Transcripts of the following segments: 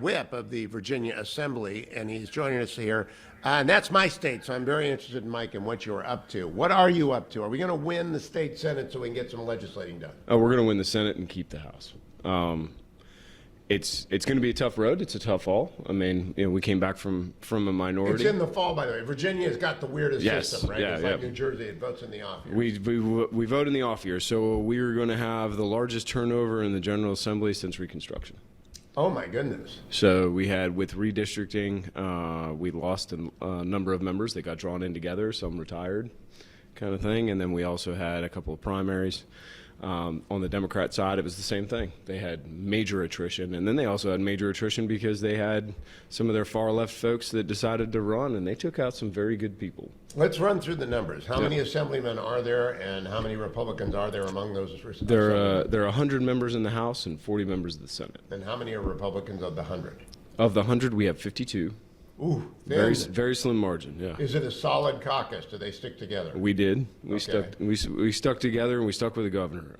whip of the Virginia Assembly, and he's joining us here. And that's my state, so I'm very interested, Mike, in what you're up to. What are you up to? Are we going to win the state Senate so we can get some legislating done? Oh, we're going to win the Senate and keep the House. It's going to be a tough road. It's a tough fall. I mean, we came back from a minority. It's in the fall, by the way. Virginia's got the weirdest system, right? Yeah, it's like New Jersey. It votes in the off year. We vote in the off year, so we are going to have the largest turnover in the General Assembly since Reconstruction. Oh, my goodness. So we had, with redistricting, we lost a number of members. They got drawn in together, some retired kind of thing. And then we also had a couple of primaries. On the Democrat side, it was the same thing. They had major attrition. And then they also had major attrition because they had some of their far-left folks that decided to run, and they took out some very good people. Let's run through the numbers. How many assemblymen are there, and how many Republicans are there among those? There are 100 members in the House and 40 members of the Senate. And how many are Republicans of the 100? Of the 100, we have 52. Ooh, very slim margin. Yeah. Is it a solid caucus? Do they stick together? We did. We stuck together, and we stuck with the governor.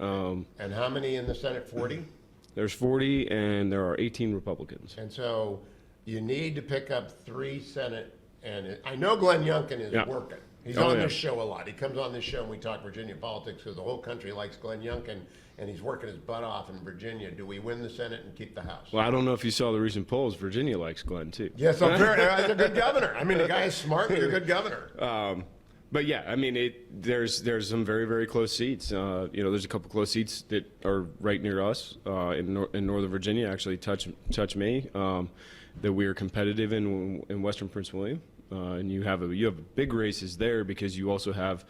And how many in the Senate? 40. There's 40, and there are 18 Republicans. And so you need to pick up 3 Senate. And I know Glenn Youngkin is working. He's on this show a lot. He comes on this show and we talk Virginia politics because the whole country likes Glenn Youngkin, and he's working his butt off in Virginia. Do we win the Senate and keep the House? Well, I don't know if you saw the recent polls. Virginia likes Glenn, too. Yes, he's a good governor. I mean, the guy is smart and he's a good governor. But yeah, I mean, there's some very, very close seats. There's a couple close seats that are right near us in Northern Virginia. Actually, touch me. That we are competitive in Western Prince William. And you have big races there because you also have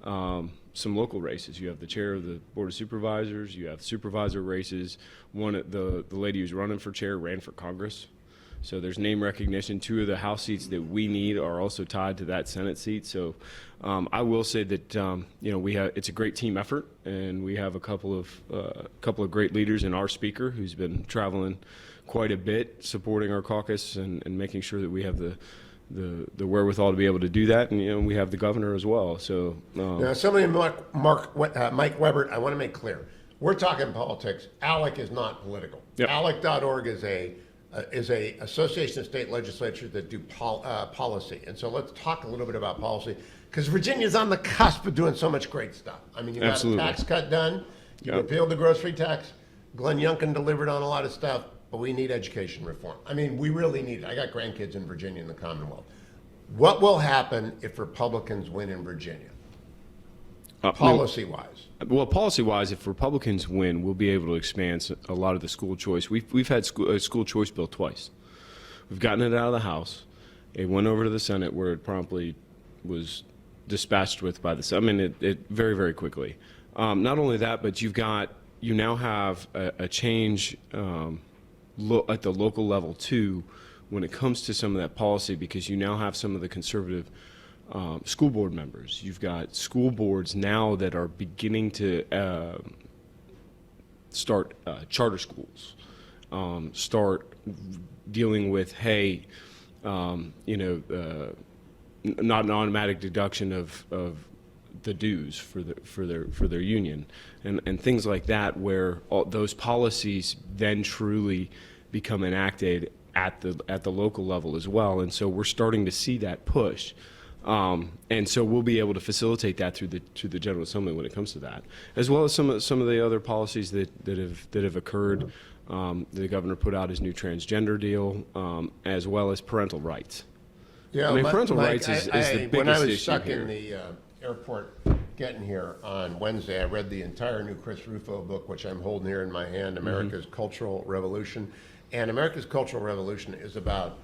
some local races. You have the chair of the Board of Supervisors. You have supervisor races. The lady who's running for chair ran for Congress. So there's name recognition. 2 of the House seats that we need are also tied to that Senate seat. So I will say that it's a great team effort, and we have a couple of great leaders in our speaker who's been traveling quite a bit, supporting our caucus and making sure that we have the wherewithal to be able to do that, and we have the governor as well. So now, somebody, Mike Webert, I want to make clear: we're talking politics. ALEC is not political. Yep. ALEC.org is a association of state legislatures that do policy, and so let's talk a little bit about policy because Virginia's on the cusp of doing so much great stuff. I mean, you got a tax cut done, you repealed the grocery tax. Glenn Youngkin delivered on a lot of stuff. But we need education reform. I mean, we really need it. I got grandkids in Virginia and the Commonwealth. What will happen if Republicans win in Virginia, policy-wise? Well, policy-wise, if Republicans win, we'll be able to expand a lot of the school choice. We've had a school choice bill twice. We've gotten it out of the House. It went over to the Senate, where it promptly was dispatched with by the Senate. I mean, it very, very quickly. Not only that, but you now have a change at the local level too, when it comes to some of that policy, because you now have some of the conservative school board members. You've got school boards now that are beginning to start charter schools, start dealing with, not an automatic deduction of the dues for their union, and things like that, where all those policies then truly become enacted at the local level as well. And so we're starting to see that push, and so we'll be able to facilitate that through the General Assembly when it comes to that, as well as some of the other policies that have occurred. The governor put out his new transgender deal, as well as parental rights. Yeah, I mean, parental rights is the biggest issue. When I was stuck in the airport getting here on Wednesday, I read the entire new Chris Rufo book, which I'm holding here in my hand, America's Cultural Revolution. And America's Cultural Revolution is about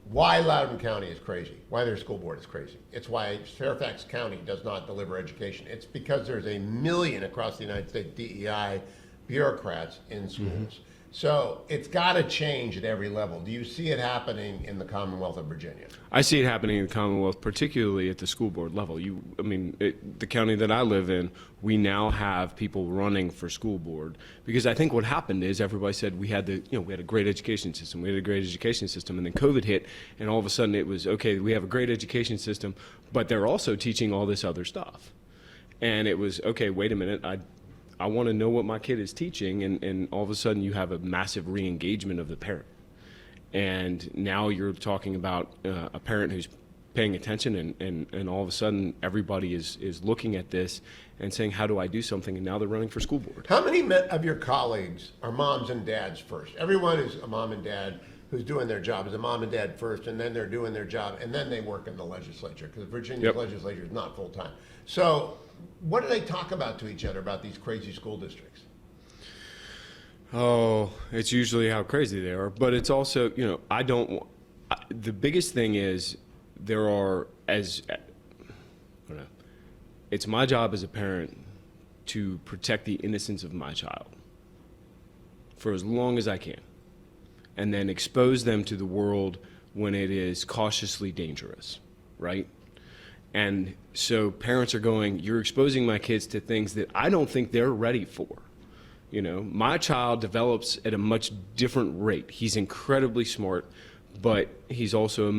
why Loudoun County is crazy, why their school board is crazy. It's why Fairfax County does not deliver education. It's because there's 1 million across the United States DEI bureaucrats in schools. So it's got to change at every level. Do you see it happening in the Commonwealth of Virginia? I see it happening in the Commonwealth, particularly at the school board level. The county that I live in, we now have people running for school board, because I think what happened is everybody said we had a great education system, and then COVID hit, and all of a sudden it was, okay, we have a great education system, but they're also teaching all this other stuff. And it was, okay, wait a minute, I want to know what my kid is teaching, and all of a sudden you have a massive re-engagement of the parent. And now you're talking about a parent who's paying attention, and all of a sudden everybody is looking at this and saying, how do I do something? And now they're running for school board. How many of your colleagues are moms and dads first? Everyone is a mom and dad who's doing their job is a mom and dad first, and then they're doing their job, and then they work in the legislature, because Virginia's legislature is not full-time. So what do they talk about to each other about these crazy school districts? Oh, it's usually how crazy they are, but it's also, the biggest thing is there are, I don't know, it's my job as a parent to protect the innocence of my child for as long as I can, and then expose them to the world when it is cautiously dangerous, right? And so parents are going, you're exposing my kids to things that I don't think they're ready for. My child develops at a much different rate. He's incredibly smart, but he's also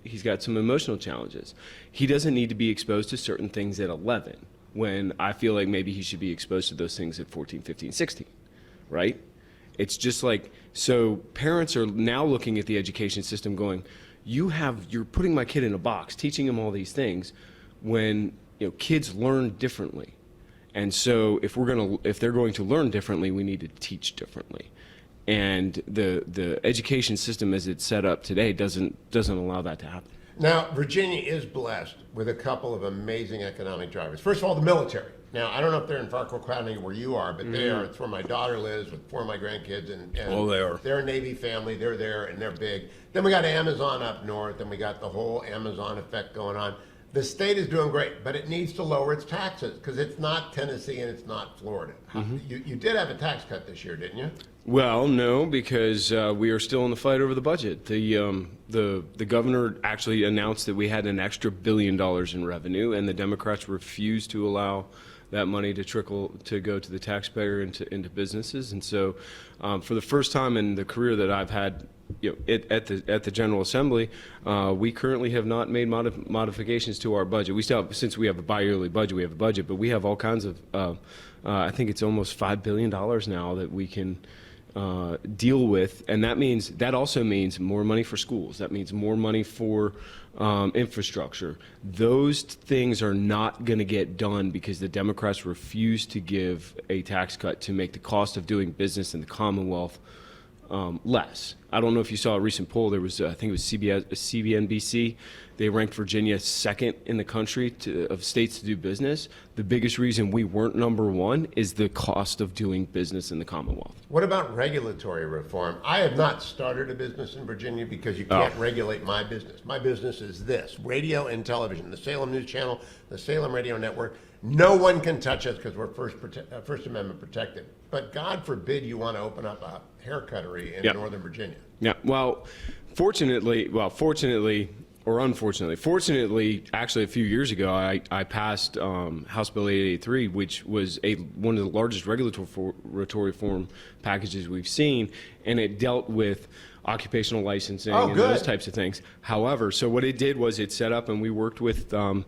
he's got some emotional challenges. He doesn't need to be exposed to certain things at 11, when I feel like maybe he should be exposed to those things at 14, 15, 16, right? It's just like, so parents are now looking at the education system going, you're putting my kid in a box, teaching him all these things, when kids learn differently. And so if they're going to learn differently, we need to teach differently. And the education system as it's set up today doesn't allow that to happen. Now, Virginia is blessed with a couple of amazing economic drivers. First of all, the military. Now, I don't know if they're in Fauquier County where you are, but they are. It's where my daughter lives with 4 of my grandkids. And they are. They're a Navy family. They're there, and they're big. Then we got Amazon up north, and we got the whole Amazon effect going on. The state is doing great, but it needs to lower its taxes, because it's not Tennessee and it's not Florida. You did have a tax cut this year, didn't you? Well, no, because we are still in the fight over the budget. The governor actually announced that we had an extra $1 billion in revenue, and the Democrats refused to allow that money to go to the taxpayer into businesses. And so, for the first time in the career that I've had, at the General Assembly, we currently have not made modifications to our budget. We still have, since we have a bi-yearly budget, we have a budget, but we have all kinds of. I think it's almost $5 billion now that we can deal with, and that also means more money for schools. That means more money for infrastructure. Those things are not going to get done because the Democrats refuse to give a tax cut to make the cost of doing business in the Commonwealth less. I don't know if you saw a recent poll. There was, I think it was CNBC. They ranked Virginia second in the country of states to do business. The biggest reason we weren't number one is the cost of doing business in the Commonwealth. What about regulatory reform? I have not started a business in Virginia because you can't regulate my business. My business is this: radio and television, the Salem News Channel, the Salem Radio Network. No one can touch us because we're First Amendment protected. But God forbid you want to open up a haircuttery in Northern Virginia. Yeah, well, fortunately, or unfortunately, fortunately, actually a few years ago, I passed House Bill 883, which was one of the largest regulatory reform packages we've seen, and it dealt with occupational licensing and those types of things. However, so what it did was it set up, and we worked with, I'll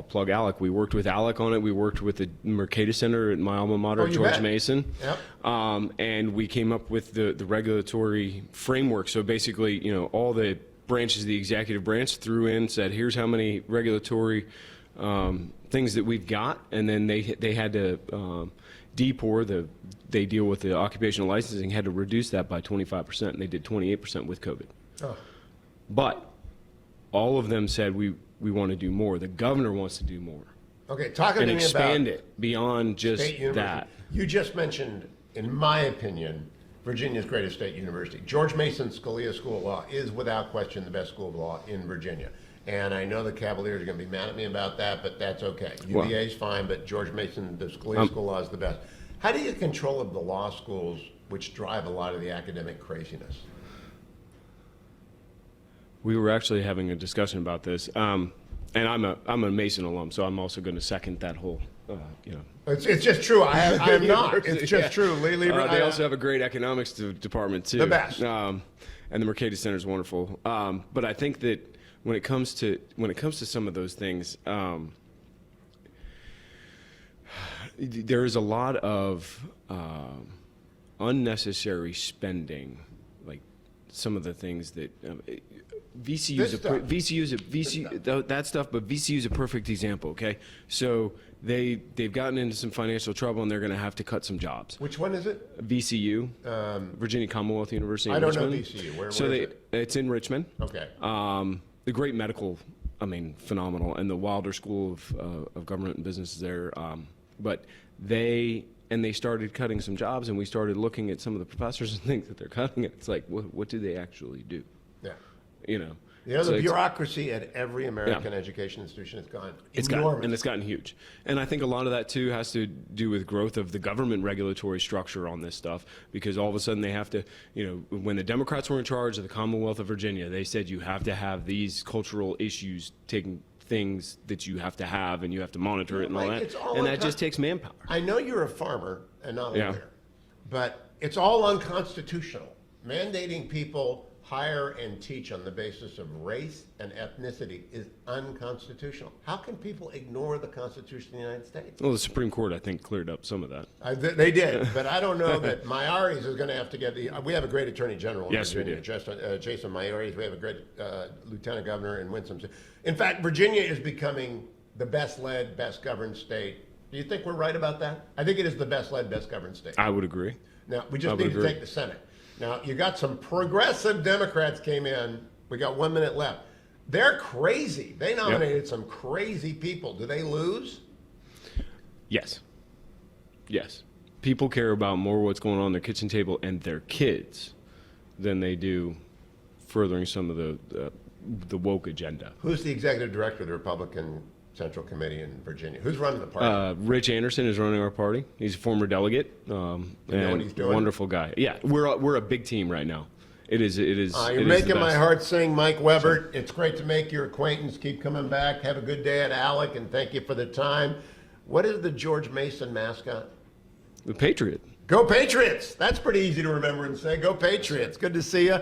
plug ALEC, we worked with ALEC on it, we worked with the Mercatus Center at my alma mater, George Mason, and we came up with the regulatory framework. So basically, all the branches of the executive branch threw in, said, here's how many regulatory things that we've got, and then they had to DPOR, they deal with the occupational licensing, had to reduce that by 25%, and they did 28% with COVID. But all of them said we want to do more. The governor wants to do more. Okay, talking to me about expand it beyond just that. You just mentioned, in my opinion, Virginia's greatest state university. George Mason Scalia School of Law is without question the best school of law in Virginia. And I know the Cavaliers are going to be mad at me about that, but that's okay. UVA is fine, but George Mason, the Scalia School of Law is the best. How do you control the law schools which drive a lot of the academic craziness? We were actually having a discussion about this. And I'm a Mason alum, so I'm also going to second that whole, It's just true. I'm not. It's just true. Lee Lieber. They also have a great economics department too. The best. And the Mercatus Center is wonderful. But I think that when it comes to some of those things, there is a lot of unnecessary spending, like some of the things that This VCU's that stuff, but VCU's a perfect example. Okay, so they've gotten into some financial trouble and they're going to have to cut some jobs. Which one is it? VCU, Virginia Commonwealth University. I in don't know Richmond. VCU. Where is it? It's in Richmond. Okay. The great medical, phenomenal, and the Wilder School of Government and Business is there. But they started cutting some jobs, and we started looking at some of the professors and things that they're cutting. It's like, what do they actually do? Yeah. You know. The bureaucracy at every American education institution has gone enormous. It's gotten huge. And I think a lot of that, too, has to do with growth of the government regulatory structure on this stuff, because all of a sudden they have to, when the Democrats were in charge of the Commonwealth of Virginia, they said you have to have these cultural issues taking things that you have to have, and you have to monitor it and all that. And that just takes manpower. I know you're a farmer and not a lawyer, but it's all unconstitutional. Mandating people hire and teach on the basis of race and ethnicity is unconstitutional. How can people ignore the Constitution of the United States? Well, the Supreme Court, I think, cleared up some of that. They did, but I don't know that Mayaris is going to have to get we have a great Attorney General in Yes, Virginia, we do. Jason Mayaris. We have a great Lieutenant Governor in Winsome. In fact, Virginia is becoming the best-led, best-governed state. Do you think we're right about that? I think it is the best-led, best-governed state. I would agree. Now, we just need to take the Senate. Now, you got some progressive Democrats came in. We got 1 minute left. They're crazy. They nominated some crazy people. Do they lose? Yes. Yes. People care about more what's going on their kitchen table and their kids than they do furthering some of the woke agenda. Who's the executive director of the Republican Central Committee in Virginia? Who's running the party? Rich Anderson is running our party. He's a former delegate. You know what he's doing? Wonderful guy. Yeah, we're a big team right now. It is. You're making my heart sing, Mike Webert. It's great to make your acquaintance. Keep coming back. Have a good day at Alec, and thank you for the time. What is the George Mason mascot? The Patriot. Go Patriots! That's pretty easy to remember and say. Go Patriots. Good to see you.